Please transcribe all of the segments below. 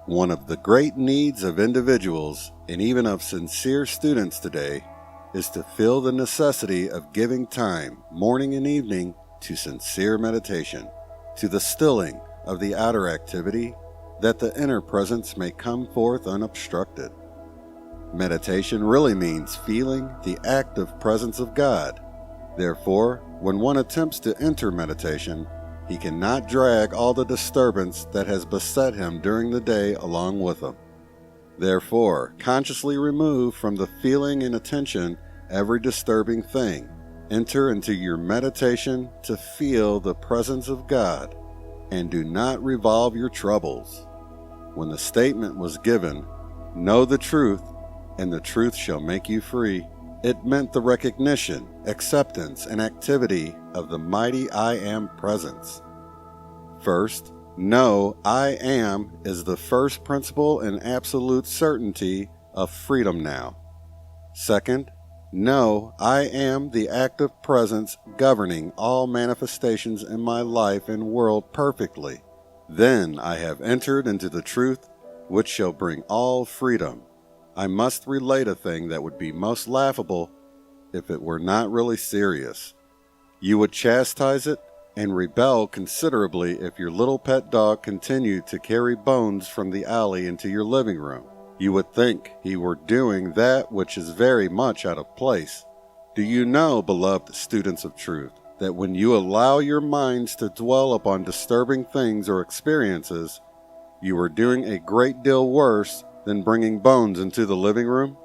One of the great needs of individuals, and even of sincere students today, is to feel the necessity of giving time, morning and evening, to sincere meditation, to the stilling of the outer activity, that the inner presence may come forth unobstructed. Meditation really means feeling the active presence of God. Therefore, when one attempts to enter meditation, he cannot drag all the disturbance that has beset him during the day along with him. Therefore, consciously remove from the feeling and attention every disturbing thing. Enter into your meditation to feel the presence of God, and do not revolve your troubles. When the statement was given, "Know the truth, and the truth shall make you free," it meant the recognition, acceptance, and activity of the mighty I Am presence. First, know I Am is the first principle and absolute certainty of freedom now. Second, know I am the active presence governing all manifestations in my life and world perfectly. Then I have entered into the truth which shall bring all freedom. I must relate a thing that would be most laughable if it were not really serious. You would chastise it and rebel considerably if your little pet dog continued to carry bones from the alley into your living room. You would think he were doing that which is very much out of place. Do you know, beloved students of truth, that when you allow your minds to dwell upon disturbing things or experiences, you are doing a great deal worse than bringing bones into the living room?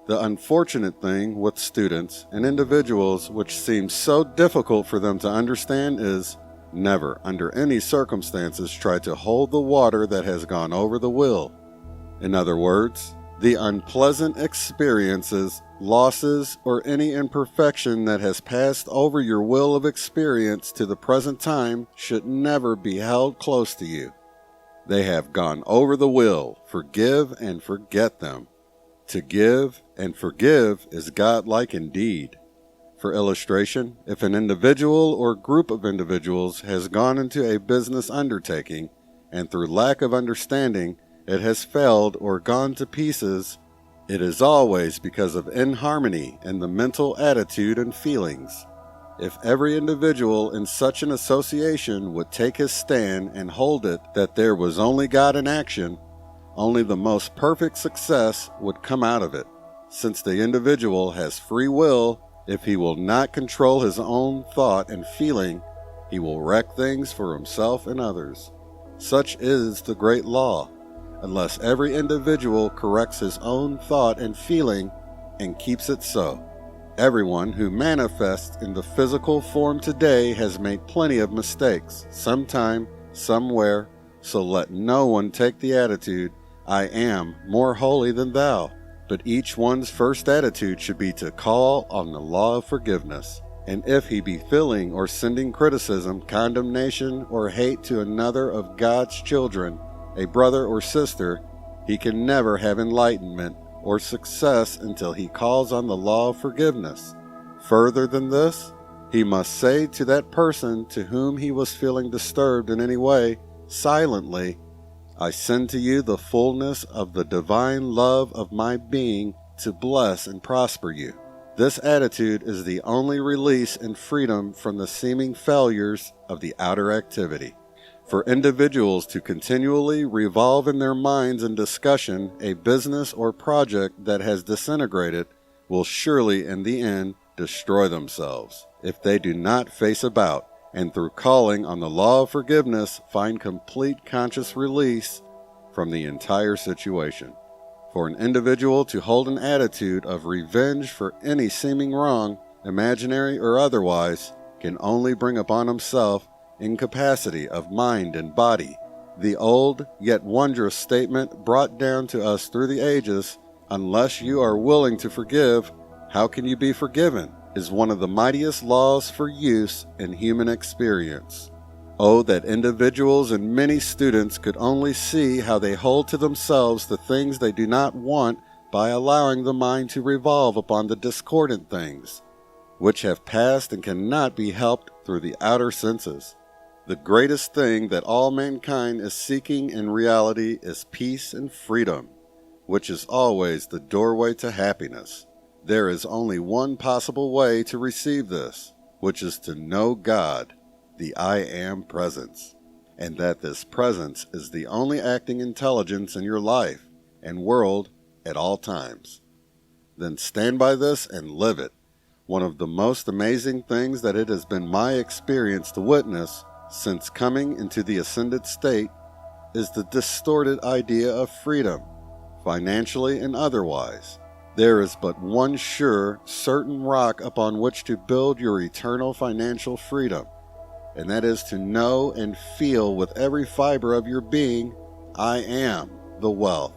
The unfortunate thing with students and individuals which seems so difficult for them to understand is, never under any circumstances try to hold the water that has gone over the will. In other words, the unpleasant experiences, losses, or any imperfection that has passed over your will of experience to the present time should never be held close to you. They have gone over the will. Forgive and forget them. To give and forgive is godlike indeed. For illustration, if an individual or group of individuals has gone into a business undertaking, and through lack of understanding it has failed or gone to pieces, it is always because of inharmony in the mental attitude and feelings. If every individual in such an association would take his stand and hold it that there was only God in action, only the most perfect success would come out of it. Since the individual has free will, if he will not control his own thought and feeling, he will wreck things for himself and others. Such is the great law. Unless every individual corrects his own thought and feeling and keeps it so. Everyone who manifests in the physical form today has made plenty of mistakes, sometime, somewhere, so let no one take the attitude, "I am more holy than thou," but each one's first attitude should be to call on the law of forgiveness. And if he be feeling or sending criticism, condemnation, or hate to another of God's children, a brother or sister, he can never have enlightenment or success until he calls on the law of forgiveness. Further than this, he must say to that person to whom he was feeling disturbed in any way, silently, "I send to you the fullness of the divine love of my being to bless and prosper you." This attitude is the only release and freedom from the seeming failures of the outer activity. For individuals to continually revolve in their minds in discussion a business or project that has disintegrated will surely in the end destroy themselves, if they do not face about, and through calling on the law of forgiveness find complete conscious release from the entire situation. For an individual to hold an attitude of revenge for any seeming wrong, imaginary or otherwise, can only bring upon himself incapacity of mind and body. The old yet wondrous statement brought down to us through the ages, "Unless you are willing to forgive, how can you be forgiven?" is one of the mightiest laws for use in human experience. Oh, that individuals and many students could only see how they hold to themselves the things they do not want by allowing the mind to revolve upon the discordant things, which have passed and cannot be helped through the outer senses. The greatest thing that all mankind is seeking in reality is peace and freedom, which is always the doorway to happiness. There is only one possible way to receive this, which is to know God, the I Am Presence, and that this presence is the only acting intelligence in your life and world at all times. Then stand by this and live it. One of the most amazing things that it has been my experience to witness since coming into the ascended state is the distorted idea of freedom, financially and otherwise. There is but one sure, certain rock upon which to build your eternal financial freedom, and that is to know and feel with every fiber of your being, I am the wealth,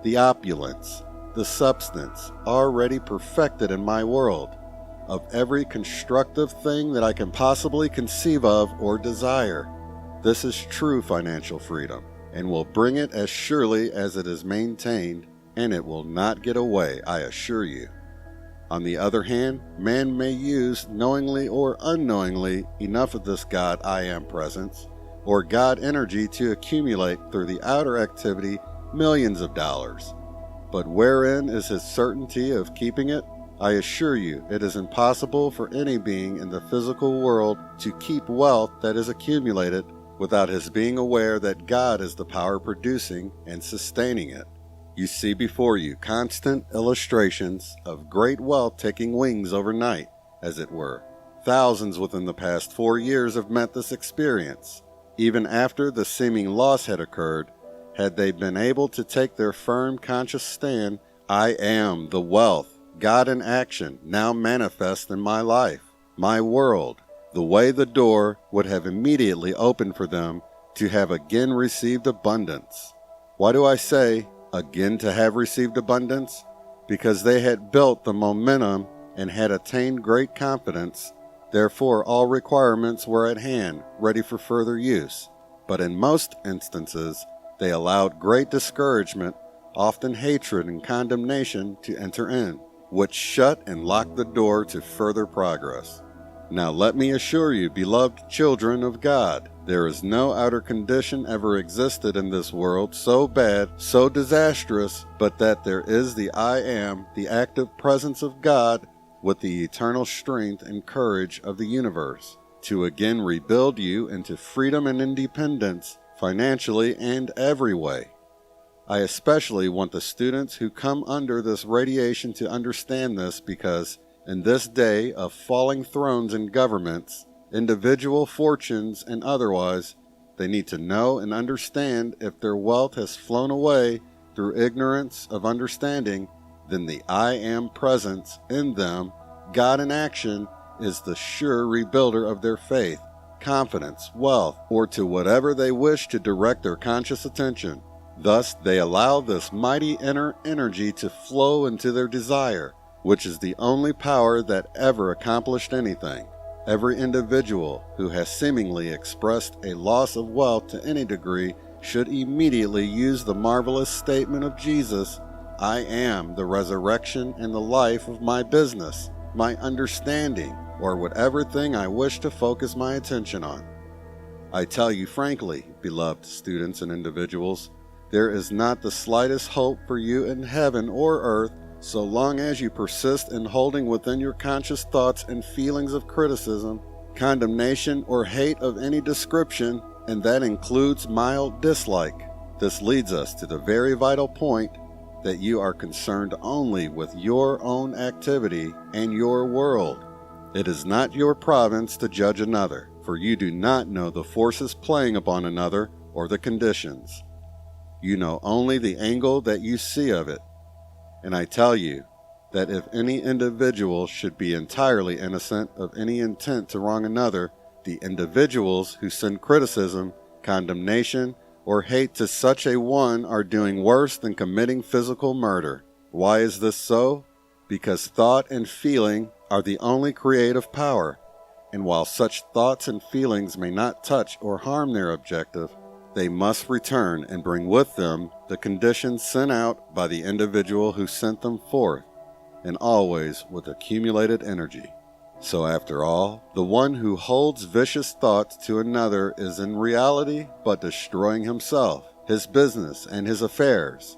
the opulence, the substance already perfected in my world, of every constructive thing that I can possibly conceive of or desire. This is true financial freedom, and will bring it as surely as it is maintained, and it will not get away, I assure you. On the other hand, man may use, knowingly or unknowingly, enough of this God I Am Presence, or God energy to accumulate through the outer activity millions of dollars. But wherein is his certainty of keeping it? I assure you, it is impossible for any being in the physical world to keep wealth that is accumulated without his being aware that God is the power producing and sustaining it. You see before you constant illustrations of great wealth taking wings overnight, as it were. Thousands within the past 4 years have met this experience. Even after the seeming loss had occurred, had they been able to take their firm conscious stand, I am the wealth, God in action, now manifest in my life, my world, the way the door would have immediately opened for them to have again received abundance. Why do I say again to have received abundance? Because they had built the momentum and had attained great confidence. Therefore, all requirements were at hand, ready for further use. But in most instances, they allowed great discouragement, often hatred and condemnation, to enter in, which shut and locked the door to further progress. Now let me assure you, beloved children of God, there is no outer condition ever existed in this world so bad, so disastrous, but that there is the I Am, the active presence of God, with the eternal strength and courage of the universe, to again rebuild you into freedom and independence, financially and every way. I especially want the students who come under this radiation to understand this, because in this day of falling thrones and governments, individual fortunes and otherwise, they need to know and understand if their wealth has flown away through ignorance of understanding, then the I Am Presence in them, God in action, is the sure rebuilder of their faith, confidence, wealth, or to whatever they wish to direct their conscious attention. Thus, they allow this mighty inner energy to flow into their desire, which is the only power that ever accomplished anything. Every individual who has seemingly expressed a loss of wealth to any degree should immediately use the marvelous statement of Jesus, I am the resurrection and the life of my business, my understanding, or whatever thing I wish to focus my attention on. I tell you frankly, beloved students and individuals, there is not the slightest hope for you in heaven or earth so long as you persist in holding within your conscious thoughts and feelings of criticism, condemnation, or hate of any description, and that includes mild dislike. This leads us to the very vital point that you are concerned only with your own activity and your world. It is not your province to judge another, for you do not know the forces playing upon another or the conditions. You know only the angle that you see of it. And I tell you that if any individual should be entirely innocent of any intent to wrong another, the individuals who send criticism, condemnation, or hate to such a one are doing worse than committing physical murder. Why is this so? Because thought and feeling are the only creative power, and while such thoughts and feelings may not touch or harm their objective, they must return and bring with them the conditions sent out by the individual who sent them forth, and always with accumulated energy. So after all, the one who holds vicious thoughts to another is in reality but destroying himself, his business, and his affairs.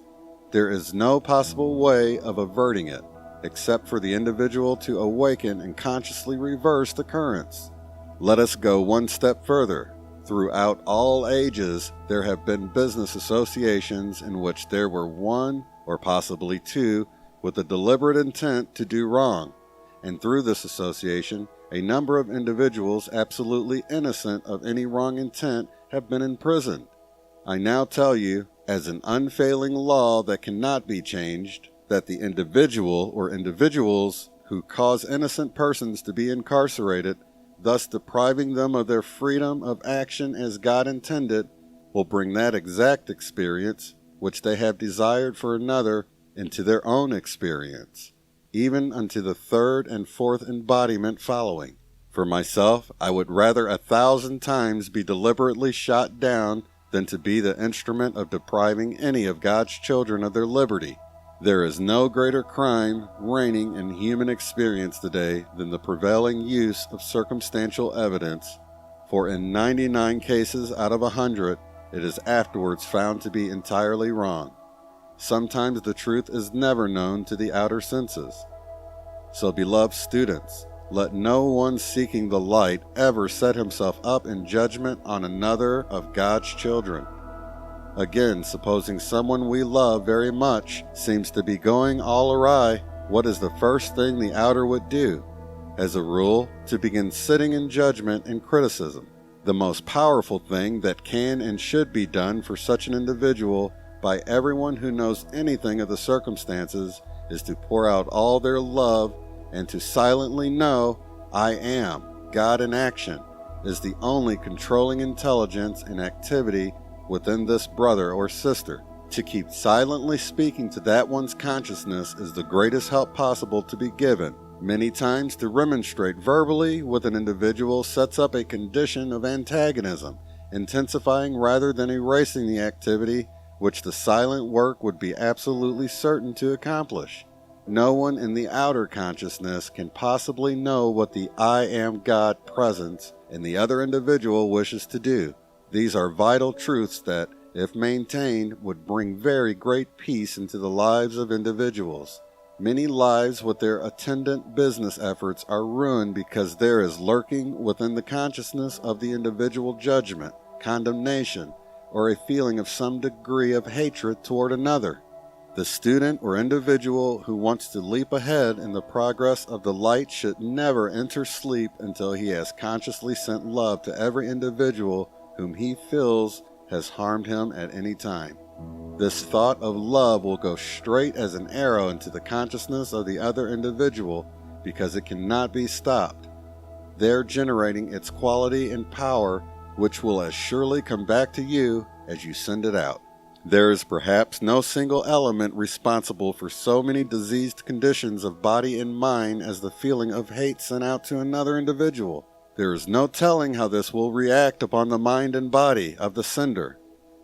There is no possible way of averting it, except for the individual to awaken and consciously reverse the currents. Let us go one step further. Throughout all ages, there have been business associations in which there were one, or possibly two, with a deliberate intent to do wrong, and through this association, a number of individuals absolutely innocent of any wrong intent have been imprisoned. I now tell you, as an unfailing law that cannot be changed, that the individual or individuals who cause innocent persons to be incarcerated, thus depriving them of their freedom of action as God intended, will bring that exact experience, which they have desired for another, into their own experience, even unto the third and fourth embodiment following. For myself, I would rather 1,000 times be deliberately shot down than to be the instrument of depriving any of God's children of their liberty. There is no greater crime reigning in human experience today than the prevailing use of circumstantial evidence, for in 99 cases out of 100, it is afterwards found to be entirely wrong. Sometimes the truth is never known to the outer senses. So, beloved students, let no one seeking the light ever set himself up in judgment on another of God's children. Again, supposing someone we love very much seems to be going all awry, what is the first thing the outer would do? As a rule, to begin sitting in judgment and criticism. The most powerful thing that can and should be done for such an individual by everyone who knows anything of the circumstances is to pour out all their love and to silently know, I am, God in action, is the only controlling intelligence and activity within this brother or sister. To keep silently speaking to that one's consciousness is the greatest help possible to be given. Many times to remonstrate verbally with an individual sets up a condition of antagonism, intensifying rather than erasing the activity which the silent work would be absolutely certain to accomplish. No one in the outer consciousness can possibly know what the I am God presence in the other individual wishes to do. These are vital truths that, if maintained, would bring very great peace into the lives of individuals. Many lives with their attendant business efforts are ruined because there is lurking within the consciousness of the individual judgment, condemnation, or a feeling of some degree of hatred toward another. The student or individual who wants to leap ahead in the progress of the light should never enter sleep until he has consciously sent love to every individual whom he feels has harmed him at any time. This thought of love will go straight as an arrow into the consciousness of the other individual because it cannot be stopped, there generating its quality and power, which will as surely come back to you as you send it out. There is perhaps no single element responsible for so many diseased conditions of body and mind as the feeling of hate sent out to another individual. There is no telling how this will react upon the mind and body of the sender.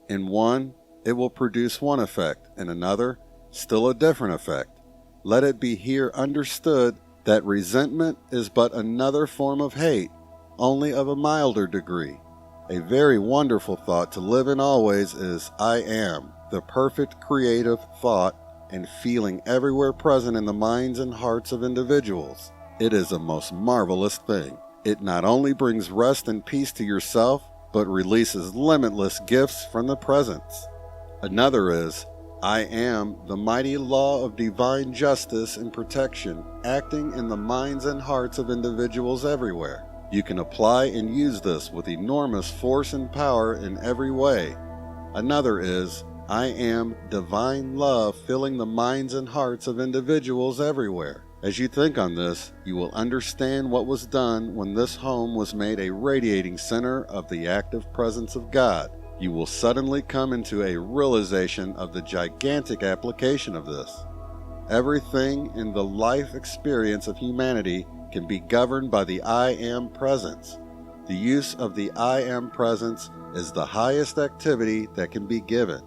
In one, it will produce one effect, in another, still a different effect. Let it be here understood that resentment is but another form of hate, only of a milder degree. A very wonderful thought to live in always is I am, the perfect creative thought and feeling everywhere present in the minds and hearts of individuals. It is a most marvelous thing. It not only brings rest and peace to yourself, but releases limitless gifts from the presence. Another is, I am the mighty law of divine justice and protection acting in the minds and hearts of individuals everywhere. You can apply and use this with enormous force and power in every way. Another is, I am divine love filling the minds and hearts of individuals everywhere. As you think on this, you will understand what was done when this home was made a radiating center of the active presence of God. You will suddenly come into a realization of the gigantic application of this. Everything in the life experience of humanity can be governed by the I am presence. The use of the I am presence is the highest activity that can be given.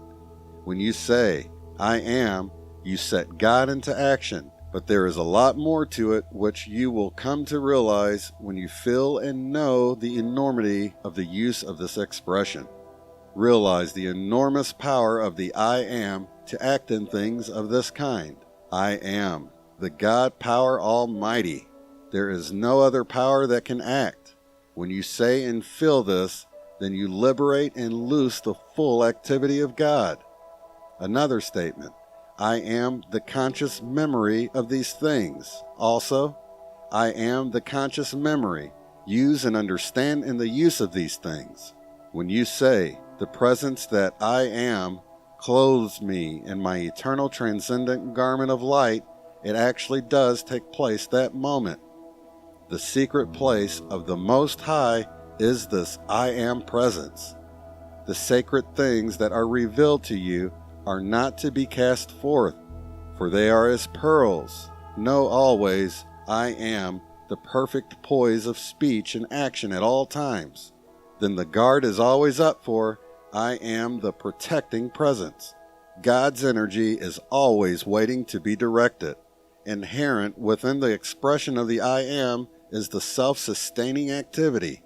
When you say, I am, you set God into action, But there is a lot more to it which you will come to realize when you feel and know the enormity of the use of this expression. Realize the enormous power of the I am to act in things of this kind. I am, the God power almighty. There is no other power that can act. When you say and feel this, then you liberate and loose the full activity of God. Another statement. I am the conscious memory of these things. Also, I am the conscious memory. Use and understand in the use of these things. When you say, the presence that I am clothes me in my eternal transcendent garment of light, it actually does take place that moment. The secret place of the Most High is this I am presence. The sacred things that are revealed to you are not to be cast forth, for they are as pearls. Know always, I am the perfect poise of speech and action at all times. Then the guard is always up for, I am the protecting presence. God's energy is always waiting to be directed. Inherent within the expression of the I am is the self-sustaining activity.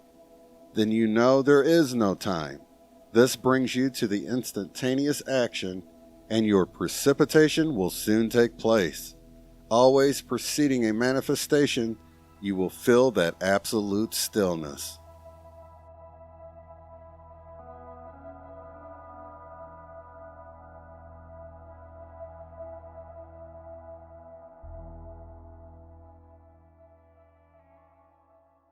Then you know there is no time. This brings you to the instantaneous action, and your precipitation will soon take place. Always preceding a manifestation, you will feel that absolute stillness.